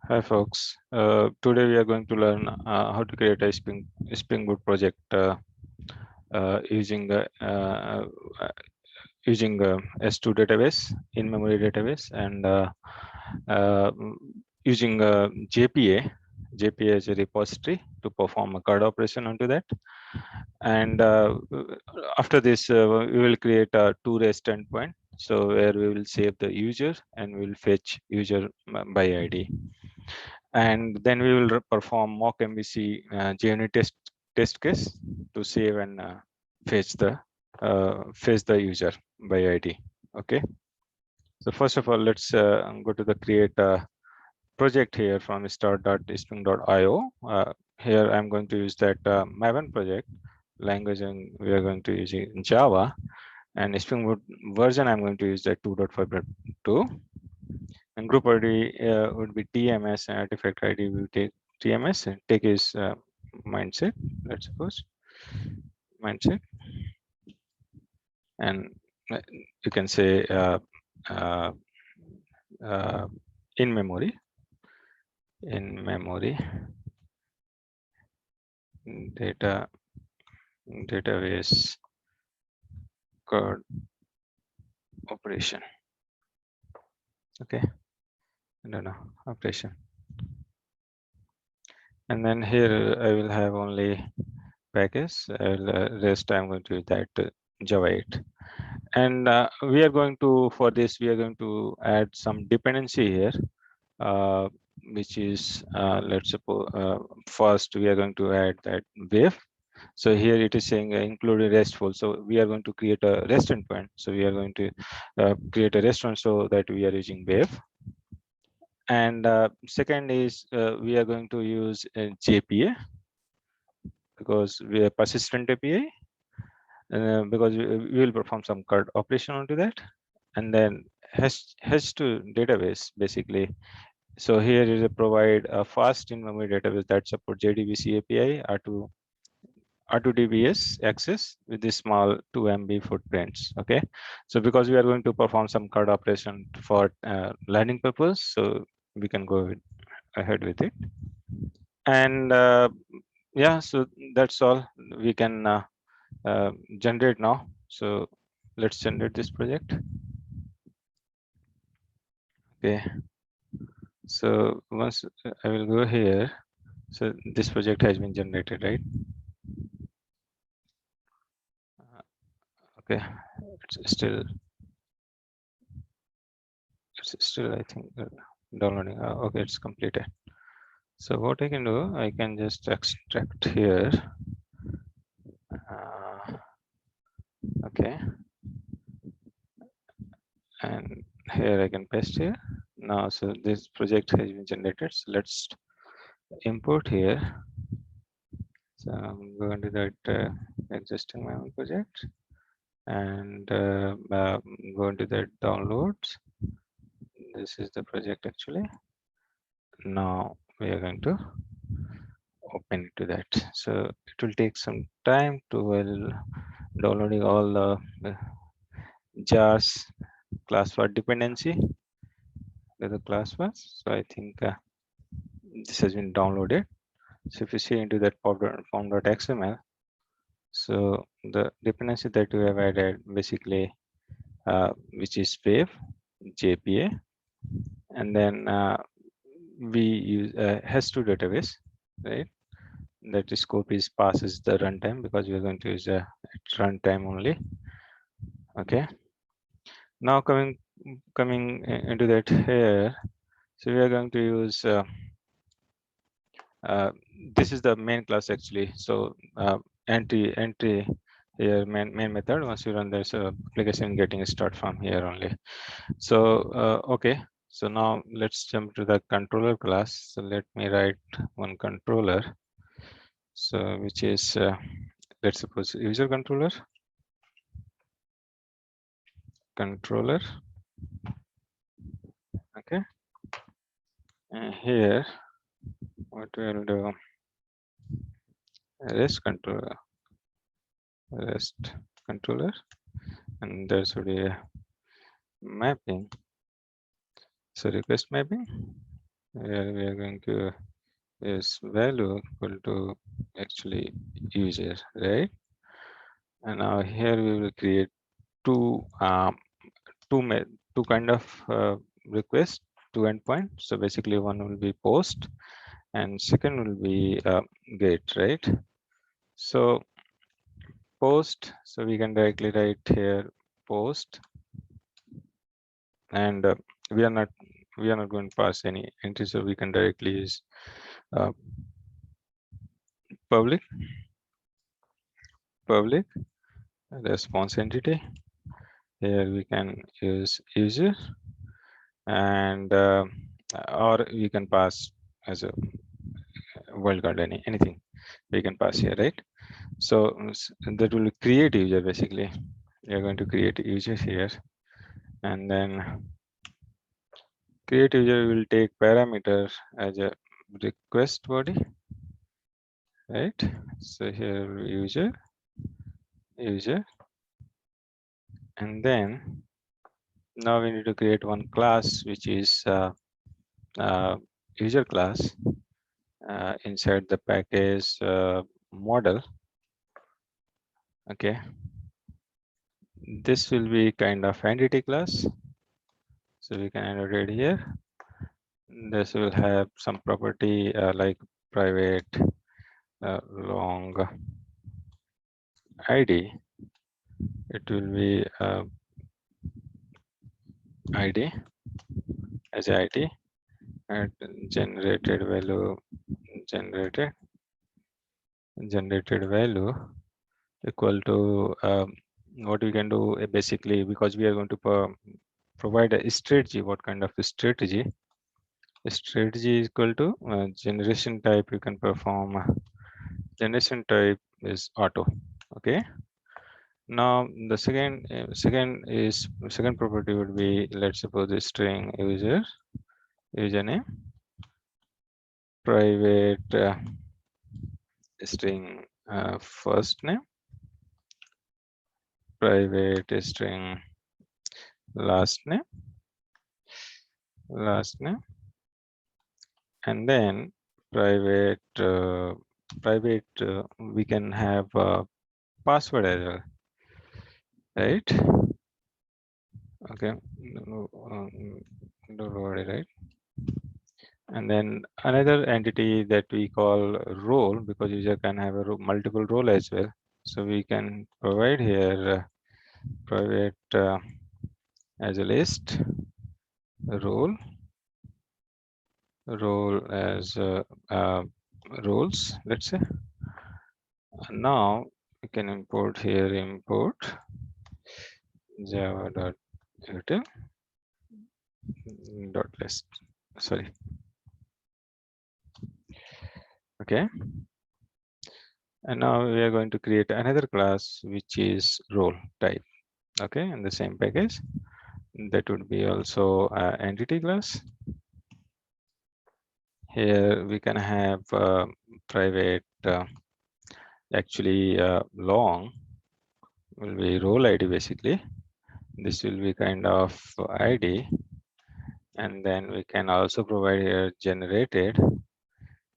Hi folks. Today we are going to learn how to create a Spring Boot project using S2 database, in-memory database, and uh, using JPA. JPA is a repository to perform a CRUD operation onto that. And after this, we will create a two REST endpoint. So where we will save the user and we will fetch user by ID. And then we will perform MockMVC Junit test case to save and fetch the user by ID. Okay. So first of all, let's go to the create project here from start.spring.io. Here I'm going to use that Maven project language, and we are going to use it in Java. And Spring Boot version, I'm going to use that 2.5.2. And group ID would be TMS, and artifact ID will take TMS, and take is mindset, let's suppose, mindset. And you can say uh, in memory database code operation. Okay, I don't know, operation. And then here I will have only package. Rest I'm going to use that Java 8. And we are going to, for this, we are going to add some dependency here, which is, let's suppose, first we are going to add that wave. So here it is saying include RESTful. So we are going to create a REST endpoint. So we are going to create a restaurant so that we are using wave. And second is we are going to use JPA, because we are persistent API, because we will perform some CRUD operation onto that. And then H2 database basically. So here is a provide a fast in-memory database that support JDBC API, R2DBS access with this small 2 MB footprints. Okay, so because we are going to perform some CRUD operation for learning purpose, so we can go ahead with it. And yeah, so that's all we can generate now. So let's generate this project. Okay, so once I will go here, so this project has been generated, right? Okay, it's still I think downloading. Okay, it's completed. So what I can do, I can just extract here. Okay, and here I can paste here. Now, so this project has been generated. So let's import here. So I'm going to that existing Maven project, and go into that downloads. This is the project actually. Now we are going to open to that. So it will take some time to while downloading all the jars class var dependency to the class was. So I think this has been downloaded. So if you see into that form.xml, so the dependency that we have added basically, which is wave JPA, and then we use H2 database, right? That scope is passes the runtime, because we are going to use a runtime only. Okay. Now coming into that here, so we are going to use this is the main class actually. So entry here, main method. Once you run this application, getting start from here only. So okay, so now let's jump to the controller class. So let me write one controller, so which is let's suppose user controller. Okay, and here what we'll do, rest controller, and there should be a mapping. So request mapping, where we are going to use value equal to actually user, right? And now here we will create two two kind of request, two endpoint. So basically one will be post and second will be get, right? So post, so we can directly write here post, and we are not going to pass any entry, so we can directly use uh, public response entity. Here we can use user, and or we can pass as a wildcard anything we can pass here, right? So that will create user. Basically we are going to create user here, and then create user will take parameter as a request body, right? So here user, and then now we need to create one class which is user class inside the package model. Okay, this will be kind of entity class, so we can annotate here. This will have some property like private long id. It will be id as id, and generated value value equal to what we can do basically, because we are going to provide a strategy. What kind of strategy? Strategy is equal to generation type. You can perform generation type is auto. Okay, now the second property would be, let's suppose the string username, private string first name, private string last name, and then private we can have password as well, right? Okay, don't worry, right? And then another entity that we call role, because user can have a multiple role as well. So we can provide here private as a list, role as roles, let's say. And now we can import here, import java.util dot list, sorry. Okay, and now we are going to create another class which is role type. Okay, in the same package, that would be also entity class. Here we can have private actually long will be role ID. Basically this will be kind of ID, and then we can also provide here generated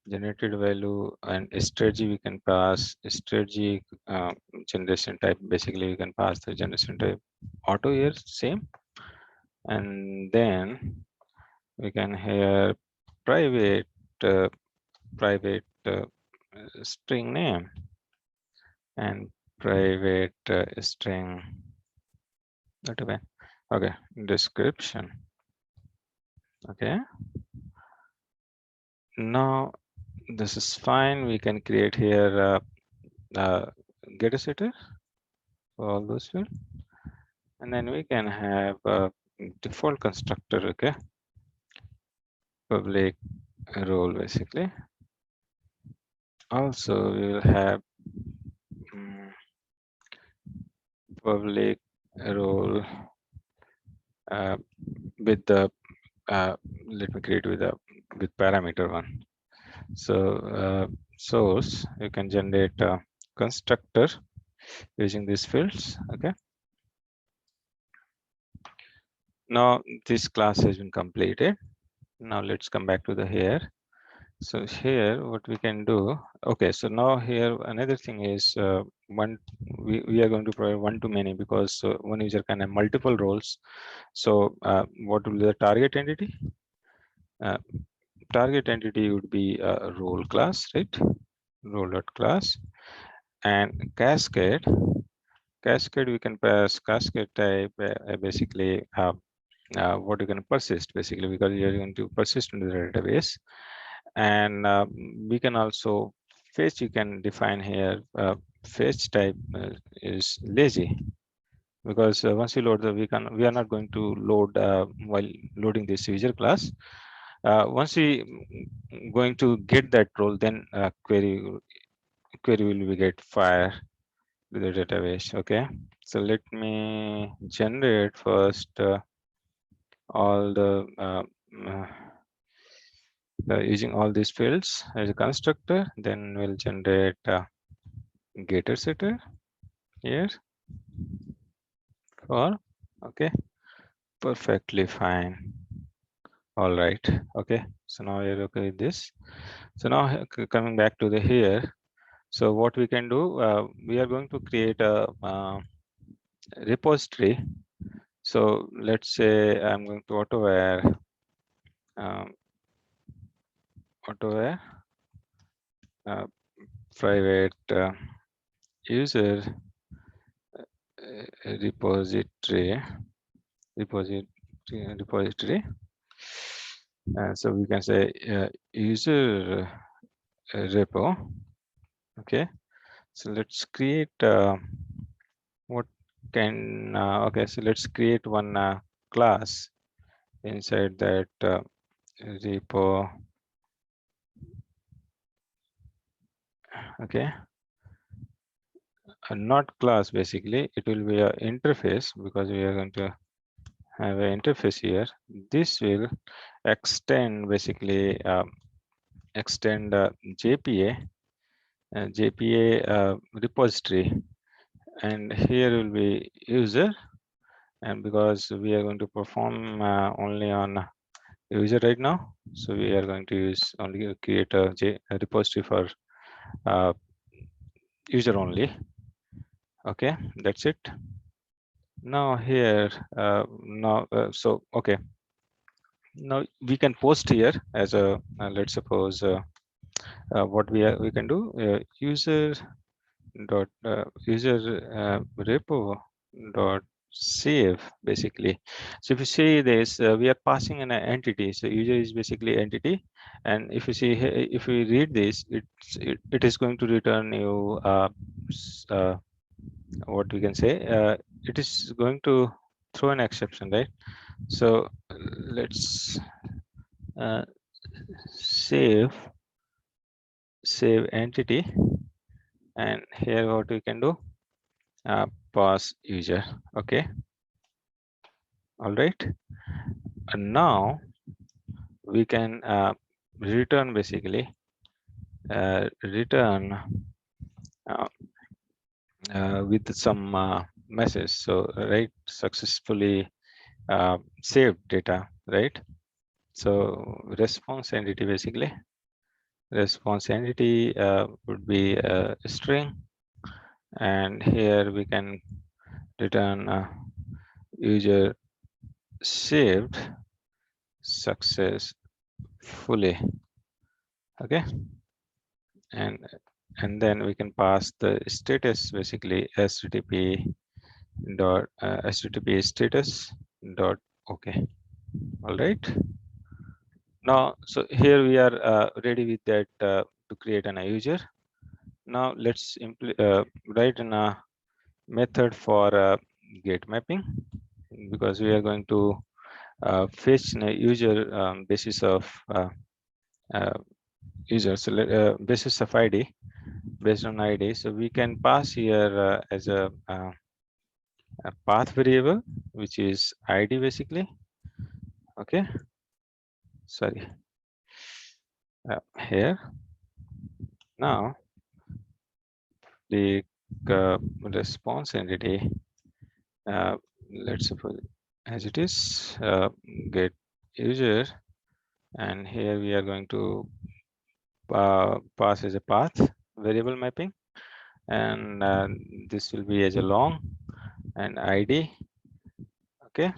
value, and strategy we can pass strategy generation type. Basically we can pass the generation type auto here, same. And then we can here private string name and private string, not even, okay, description. Okay, now this is fine. We can create here get a setter for all those fields, and then we can have a default constructor. Okay, public role. Basically also we will have public role with the let me create with parameter one. So source, you can generate a constructor using these fields. Okay, now this class has been completed. Now let's come back to the here. So here what we can do, okay, so now here another thing is we are going to provide one-to-many, because one user can have multiple roles. So what will be the target entity? uh, Target entity would be a role class, right? Role.class. And cascade we can pass cascade type, basically what you can persist, basically, because you're going to persist into the database. And we can also fetch, you can define here fetch type is lazy, because once you load the, we are not going to load while loading this user class. Once we going to get that role, then query will be get fire to the database. Okay, so let me generate first all the using all these fields as a constructor. Then we'll generate getter setter here for, okay, perfectly fine. All right, okay, so now you're okay with this. So now coming back to the here, so what we can do, we are going to create a repository. So let's say I'm going to um, auto private user repository. So we can say user repo. Okay, so let's create what can okay, so let's create one class inside that repo. Okay, not class, basically it will be a interface, because we are going to have an interface here. This will extend, basically extend JPA repository, and here will be user. And because we are going to perform only on user right now, so we are going to use only create a repository for user only. Okay, that's it. Now here so okay, now we can post here as a let's suppose what we can do, user repo dot save, basically. So if you see this, we are passing an entity. So user is basically entity, and if you see if we read this, it is going to return you what we can say, it is going to throw an exception, right? So let's uh, save entity, and here what we can do, pass user. Okay, all right, and now we can return, basically return with some message. So right, successfully saved data, right? So response entity, basically response entity would be a string, and here we can return user saved successfully. Okay, and then we can pass the status, basically http dot http status dot okay. All right, now so here we are ready with that to create an user. Now let's write in a method for get mapping, because we are going to fetch a user basis of user, so basis of id, based on id. So we can pass here as a path variable, which is id, basically. Okay, sorry, here now the response entity, let's suppose as it is get user and here we are going to pass as a path variable mapping, and this will be as a long and ID. Okay,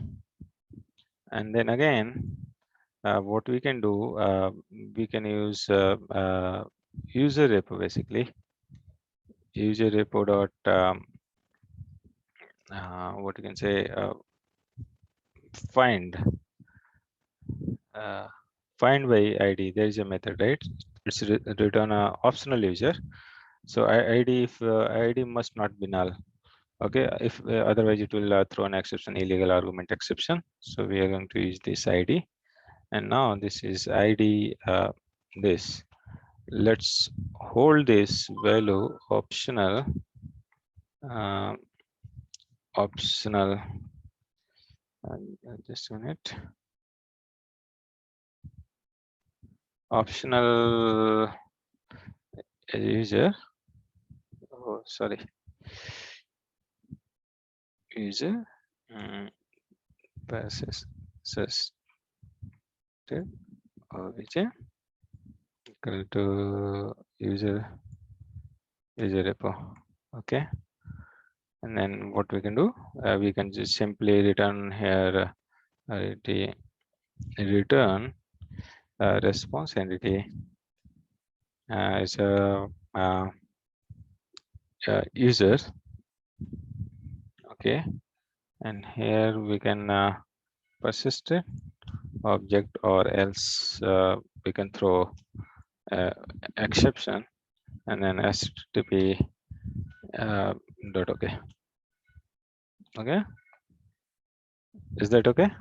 and then again what we can do, we can use user repo, basically user repo dot what you can say, find find by ID. There is a method, right? It's return a optional user. So ID, if ID must not be null. Okay, if otherwise it will throw an exception, illegal argument exception. So we are going to use this ID, and now this is ID this. Let's hold this value optional, uh, optional. Just a minute. Optional user. Oh, sorry. User passes system origin equal to user repo. Okay, and then what we can do, we can just simply return here the return response entity as a user. Okay, and here we can persist it object, or else we can throw exception and then http dot. Okay, okay, is that okay?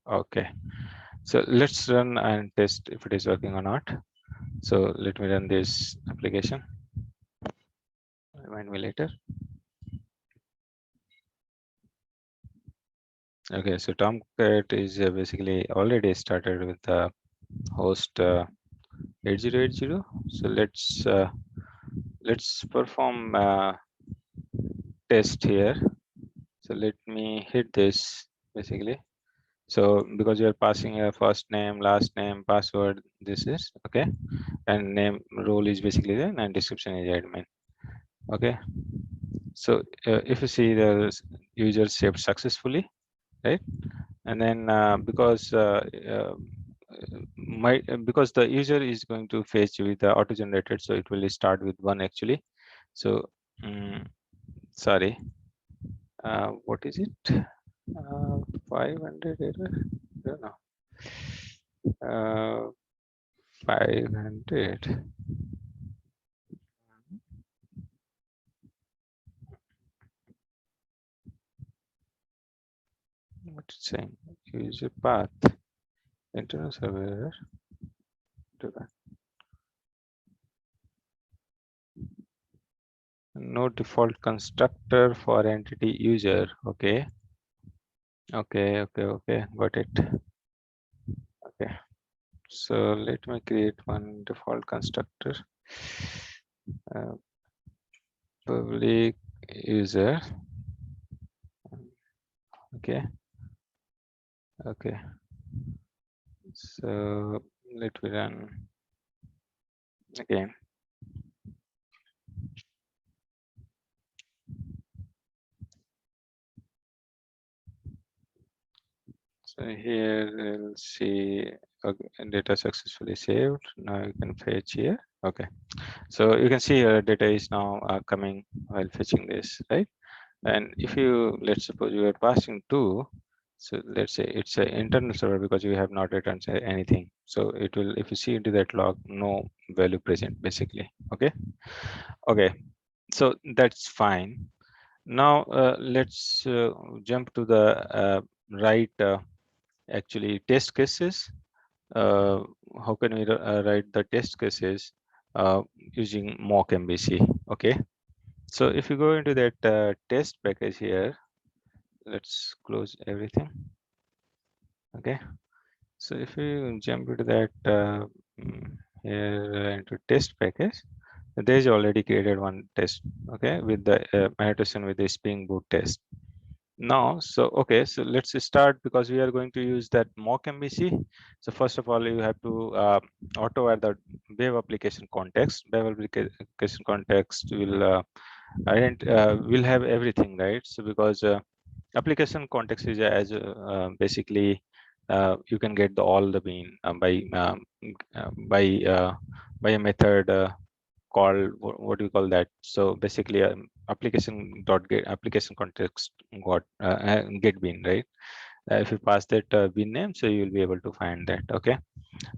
Okay, so let's run and test if it is working or not. So let me run this application. Remind me later. Okay, so Tomcat is basically already started with the host 8080. So let's perform test here. So let me hit this basically. So because you are passing a first name, last name, password, this is okay, and name role is basically there, and description is admin. Okay, so if you see the user saved successfully, right? And then because because the user is going to fetch with the auto generated, so it will start with 1 actually. So sorry, what is it? 500 error? I don't know. 500. What it's saying? User path. Internal server error. No default constructor for entity user. Okay. Okay. Got it. Okay. So let me create one default constructor. Public user. Okay. So let me run again. So here we'll see, okay, data successfully saved. Now you can fetch here. Okay, so you can see here data is now coming while fetching this, right? And if you, let's suppose you are passing 2, so let's say it's an internal server because you have not returned anything. So it will, if you see into that log, no value present basically. Okay, so that's fine. Now let's jump to the right actually test cases. How can we write the test cases using MockMVC? Okay, so if you go into that test package here, let's close everything. Okay, so if you jump into that here into test package, there's already created one test. Okay, with the annotation with the Spring Boot test. Now, so okay, so let's start because we are going to use that MockMVC. So first of all, you have to auto-add the web application context. Web application context will will have everything, right? So because application context is as basically you can get all the bean by a method called what do you call that? So basically, application dot get application context got get bean, right? If you pass that bean name, so you will be able to find that. Okay,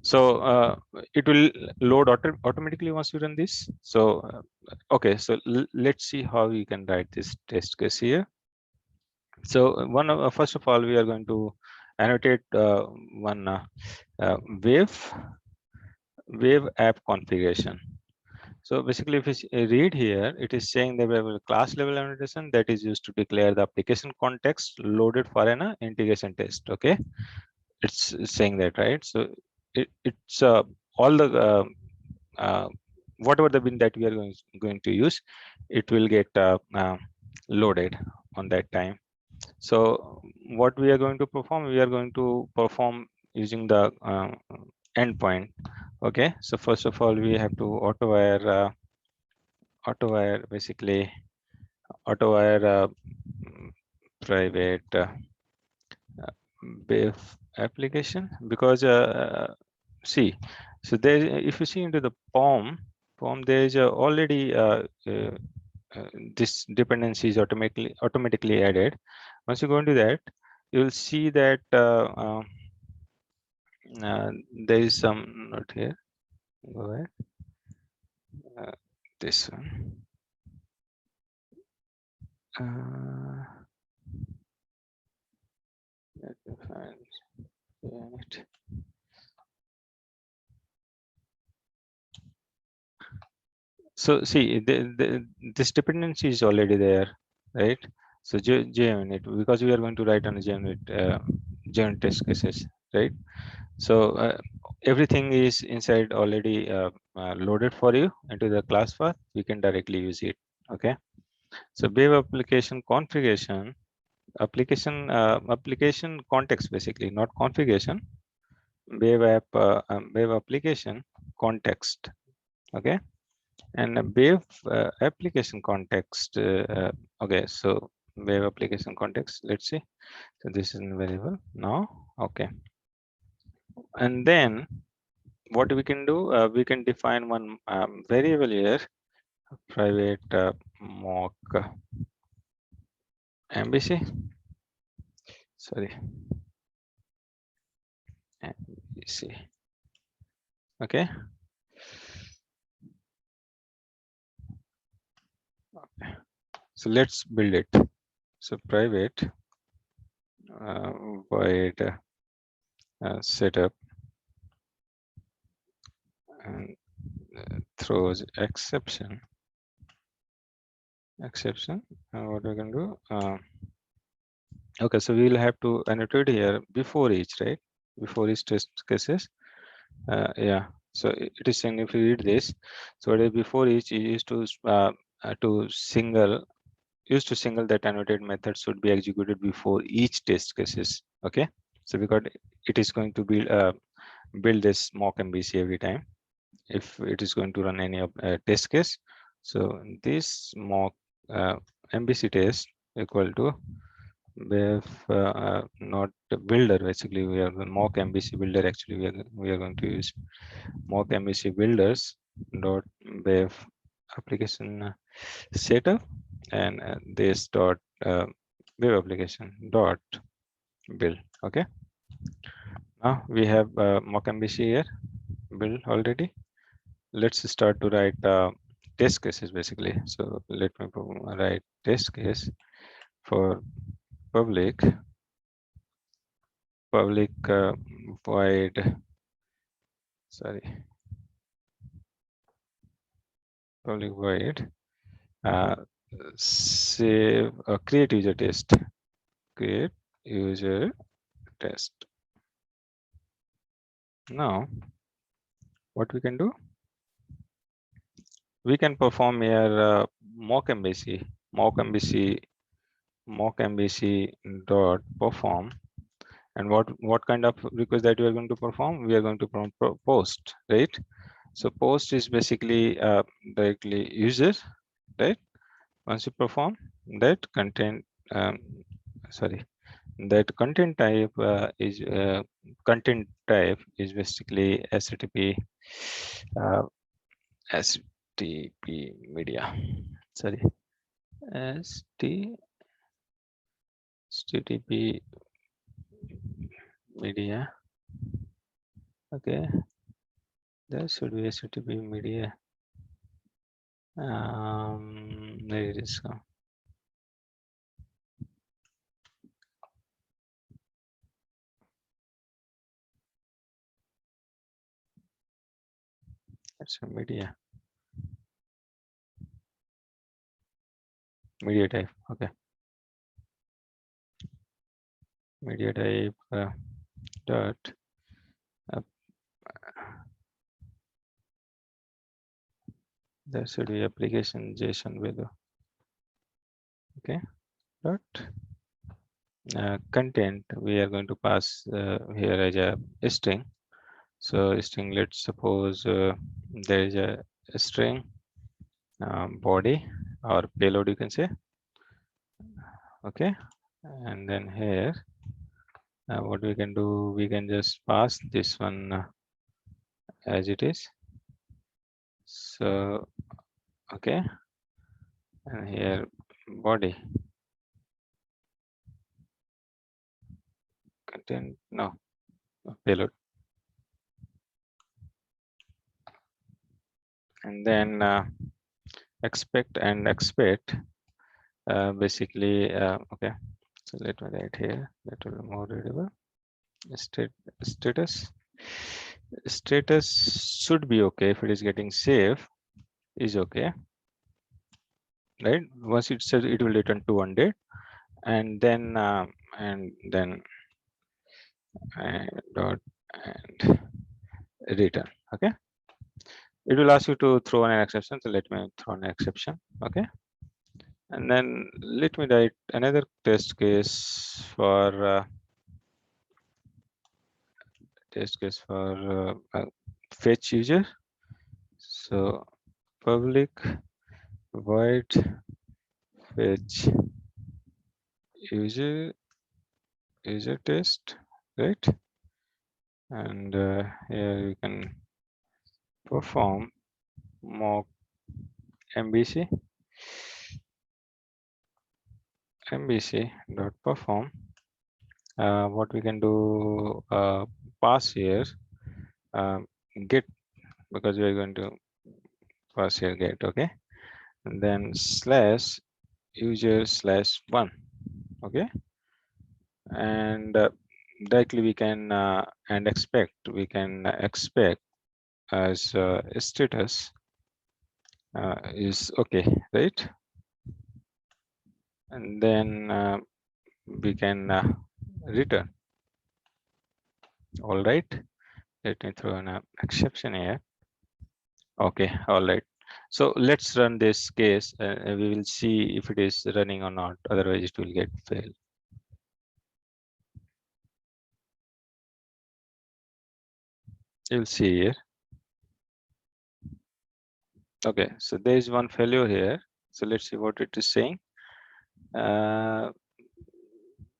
so it will load automatically once you run this. So okay, so let's see how we can write this test case here. So first of all, we are going to annotate one wave app configuration. So basically, if you read here, it is saying that we have a class level annotation that is used to declare the application context loaded for an integration test. Okay, it's saying that, right? So it's all the whatever the bin that we are going to use, it will get loaded on that time. So what we are going to perform, we are going to perform using the endpoint. Okay, so first of all, we have to auto-wire basically auto-wire private wave application, because see, so there, if you see into the POM, there is already this dependency is automatically added. Once you go into that, you will see that there is some note here. Go ahead. This one. Let me find it. So see, this dependency is already there, right? So JUnit, because we are going to write on a JUnit test cases, right? So everything is inside already loaded for you into the class path. We can directly use it. Okay. So web application configuration, application context, basically, not configuration. Web application context. Okay. And a web application context. Okay, so web application context. Let's see. So this is a variable now. Okay, and then what we can do? We can define one variable here, private mock MVC. Sorry, MVC. Okay. Okay. So let's build it. So private void setup and throws exception. What we can do? Okay, so we will have to annotate here before each, right? Before each test cases. Yeah. So it is saying, if you read this, so before each is to single that annotated method should be executed before each test cases. Okay. So because it is going to build this mock MVC every time if it is going to run any of test case. So this mock MVC test equal to web not builder. Basically, we are the mock MVC builder. Actually, we are going to use mock MVC builders dot web application setup and this dot web application dot build. Okay. Now we have mock MVC here build already. Let's start to write test cases basically. So let me write test case for public void, sorry, public void save create user test, Now what we can do, we can perform here mock MVC MockMVC dot perform. And what kind of request that we are going to perform? We are going to post, right? So post is basically directly user, right? Once you perform that content, sorry, that content type is basically HTTP HTTP media. Sorry, HTTP media. Okay, there should be HTTP media. There it is. That's a media type. Okay, media type dot there should be application JSON value. Okay, dot content we are going to pass here as a string. So string, let's suppose there is a string body or payload, you can say. Okay, and then here what we can do, we can just pass this one as it is. So okay, and here body content, no, payload, and then expect basically okay, so let me write here, that will be more readable. Status should be okay if it is getting saved, is okay, right? Once it says, it will return 200, and then dot and return. Okay, it will ask you to throw an exception, so let me throw an exception. Okay, and then let me write another test case for fetch user. So public void fetch user test, right? And here you can perform mock MVC dot perform. What we can do, pass here get, because we are going to pass here get. Okay, and then slash user slash 1. Okay, and directly we can and expect, we can expect as status is okay, right? And then we can return. All right, let me throw an exception here. Okay, all right, so let's run this case and we will see if it is running or not, otherwise it will get failed. You'll see here. Okay, so there is one failure here, so let's see what it is saying.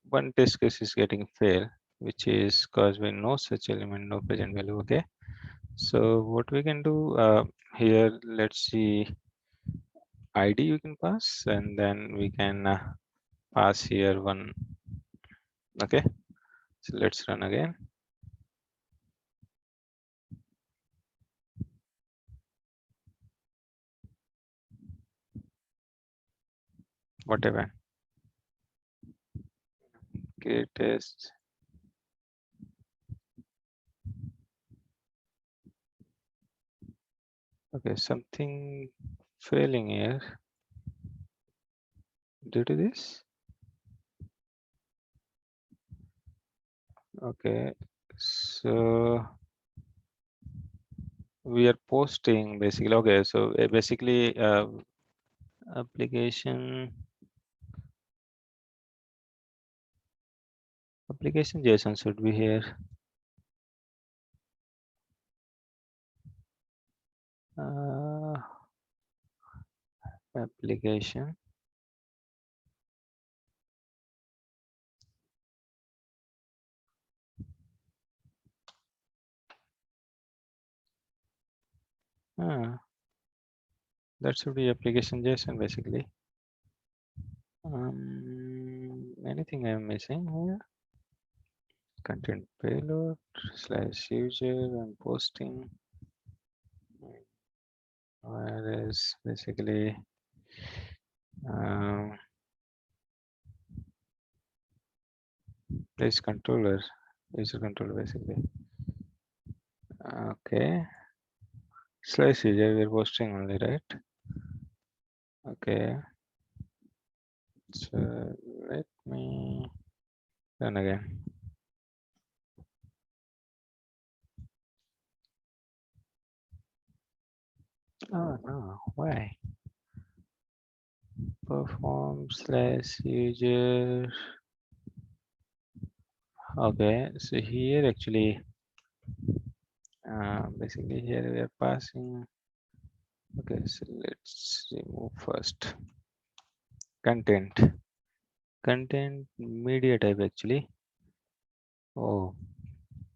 One test case is getting failed, which is caused by no such element, no present value. Okay, so what we can do here, let's see, ID you can pass, and then we can pass here one. Okay, so let's run again. Whatever. Okay, test. Okay, something failing here due to this. Okay, so we are posting basically. Okay, so basically application application JSON should be here. Application. That should be application JSON basically. Anything I'm missing here? Content payload / user and posting. Whereas basically this controller, user controller basically. Okay. / user we're posting only, right? Okay. So let me run again. Oh no, why? Perform / user. Okay, so here actually basically here we are passing. Okay, so let's remove first content media type actually. Oh,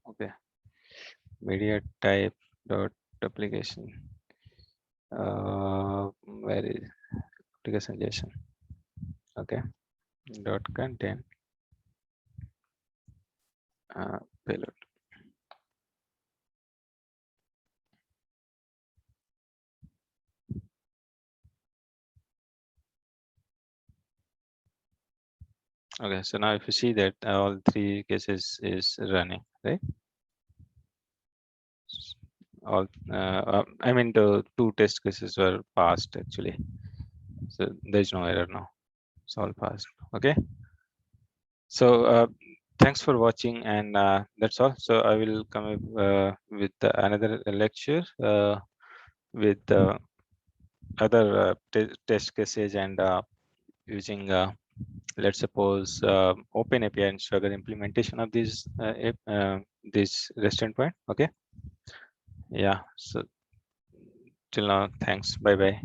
okay, media type dot application. Where is application JSON? Okay, dot content payload. Okay, so now if you see that all three cases is running, right? All I mean the two test cases were passed actually, so there's no error now. It's all passed. Okay, so thanks for watching, and that's all. So I will come up with another lecture with other test cases and using let's suppose open API and Swagger implementation of this REST endpoint. Okay, yeah, so till now, thanks, bye bye.